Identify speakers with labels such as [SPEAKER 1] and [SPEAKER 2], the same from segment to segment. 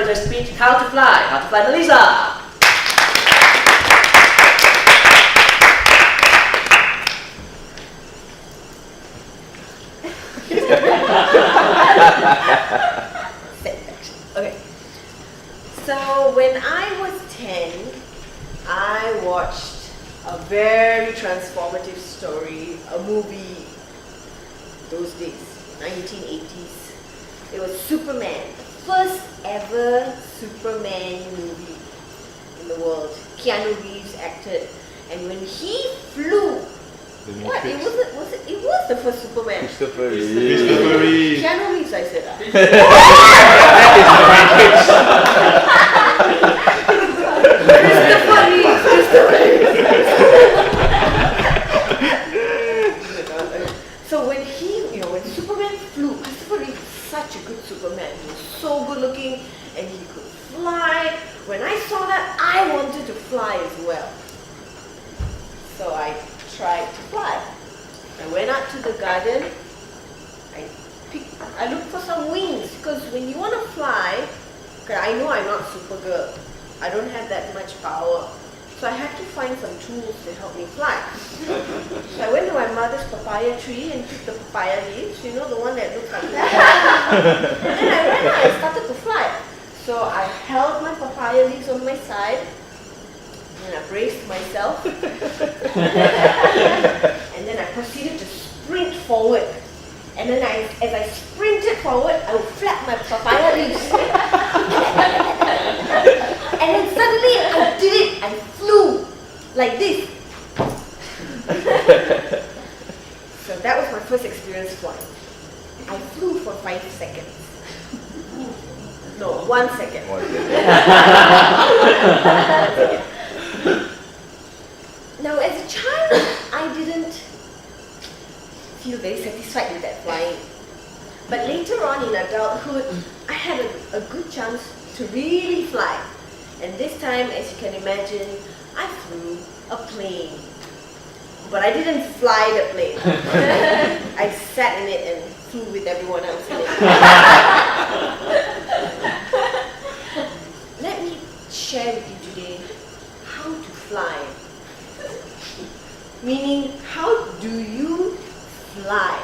[SPEAKER 1] her speech, How to Fly, Melissa.
[SPEAKER 2] Okay. So when I was 10, I watched a very transformative story, a movie those days, 1980s. It was Superman, the first ever Superman movie in the world. Keanu Reeves acted, and when he flew, what? It was the first Superman.
[SPEAKER 3] Christopher Reeve.
[SPEAKER 2] Keanu Reeves, I said. Christopher Reeves. So when when Superman flew, Christopher Reeve was such a good Superman. He was so good looking, and he could fly. When I saw that, I wanted to fly as well. So I tried to fly. I went out to the garden. I looked for some wings, because when you want to fly, I know I'm not Supergirl. I don't have that much power. So I had to find some tools to help me fly. So I went to my mother's papaya tree and took the papaya leaves, the one that looks like that. And then I ran out and started to fly. So I held my papaya leaves on my side, and I braced myself. And then I proceeded to sprint forward. And then as I sprinted forward, I would flap my papaya leaves. And then suddenly I did it. I flew like this. So that was my first experience flying. I flew for 5 seconds. No, 1 second. 1 second. Now, as a child, I didn't feel very satisfied with that flying. But later on in adulthood, I had a good chance to really fly. And this time, as you can imagine, I flew a plane. But I didn't fly the plane. I sat in it and flew with everyone else in it. Let me share with you today how to fly. Meaning, how do you fly?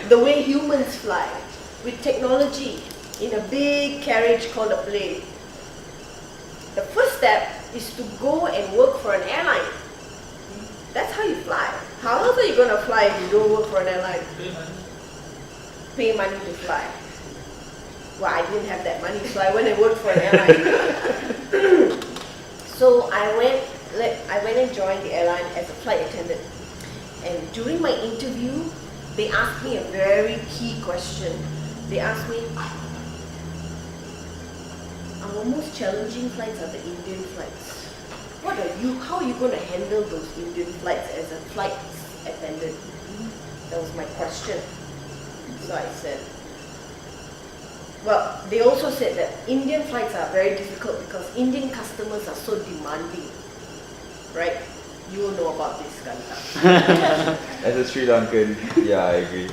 [SPEAKER 2] The way humans fly, with technology, in a big carriage called a plane. The first step is to go and work for an airline. That's how you fly. How else are you going to fly if you don't work for an airline? Pay money to fly. Well, I didn't have that money, so I went and worked for an airline. So I went and joined the airline as a flight attendant. And during my interview, they asked me a very key question. They asked me, our most challenging flights are the Indian flights. How are you going to handle those Indian flights as a flight attendant? That was my question. So I said, well, they also said that Indian flights are very difficult because Indian customers are so demanding. Right? You will know about this, Kanta.
[SPEAKER 3] As a Sri Lankan, yeah, I agree.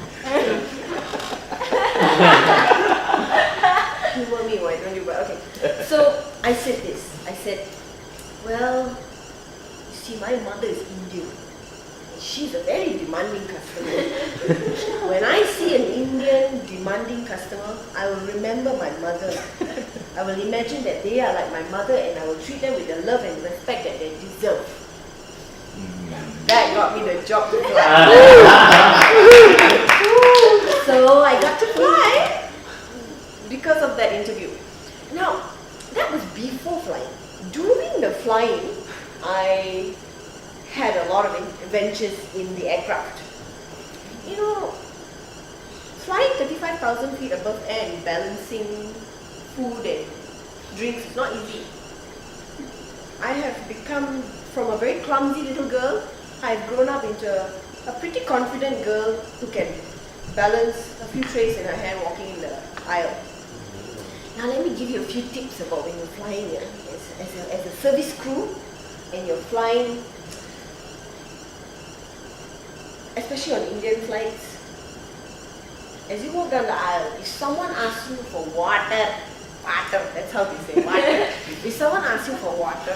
[SPEAKER 2] Humor me, why don't you? But okay. So I said this. I said, well, you see, my mother is Indian. She's a very demanding customer. When I see an Indian demanding customer, I will remember my mother. I will imagine that they are like my mother, and I will treat them with the love and respect that they deserve. That got me the job to fly. So I got to fly because of that interview. Now, that was before flying. During the flying, I had a lot of adventures in the aircraft. Flying 35,000 feet above air and balancing food and drinks is not easy. I have become, from a very clumsy little girl, I've grown up into a pretty confident girl who can balance a few trays in her hand walking in the aisle. Now let me give you a few tips about when you're flying as a service crew and you're flying, especially on Indian flights. As you walk down the aisle, if someone asks you for water, water. That's how they say water. If someone asks you for water,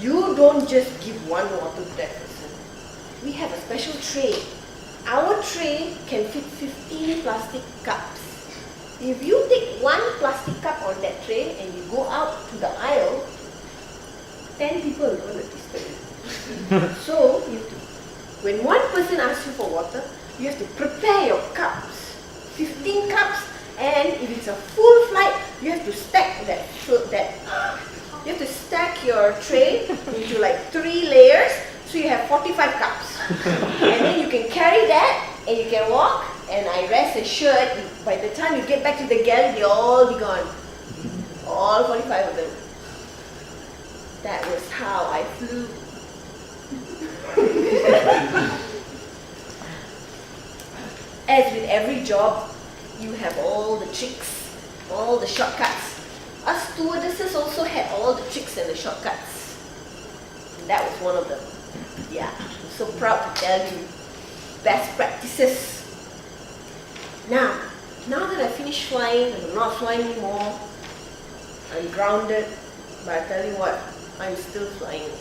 [SPEAKER 2] you don't just give one water to that person. We have a special tray. Our tray can fit 15 plastic cups. If you take one plastic cup on that tray and you go out to the aisle, 10 people are going to disturb you. So, when one person asks you for water, you have to prepare your cups. 15 cups, and if it's a full flight, you have to stack you have to stack your tray into like 3 layers, so you have 45 cups. And then you can carry that, and you can walk, and I rest assured, by the time you get back to the galley, they'll all be gone. All 45 of them. That was how I flew. As with every job, you have all the tricks, all the shortcuts. Us stewardesses also had all the tricks and the shortcuts. And that was one of them. Yeah, I'm so proud to tell you. Best practices. Now that I finished flying, I'm not flying anymore. I'm grounded, but I tell you what, I'm still flying.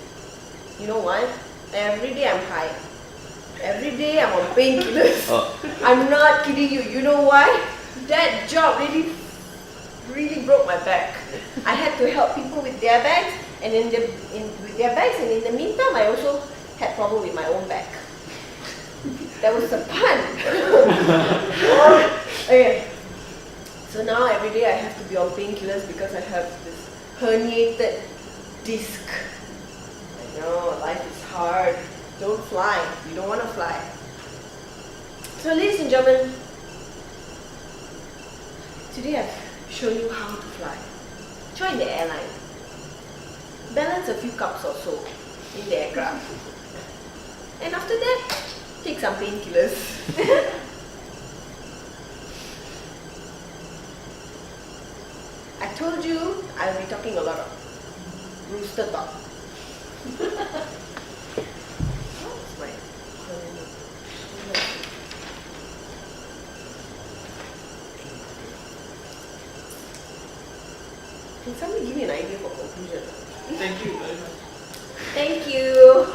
[SPEAKER 2] You know what? Every day I'm high. Every day I'm on painkillers. I'm not kidding you. You know why? That job really broke my back. I had to help people with their bags, and in the meantime, I also had problem with my own back. That was a pun. Okay. So now every day I have to be on painkillers because I have this herniated disc. I know, life is hard. Don't fly. You don't want to fly. So ladies and gentlemen, today I've shown you how to fly. Join the airline. Balance a few cups or so in the aircraft. And after that, take some painkillers. I told you I'll be talking a lot of rooster talk. Can somebody give me an idea for conclusion?
[SPEAKER 4] Thank you very much.
[SPEAKER 2] Thank you.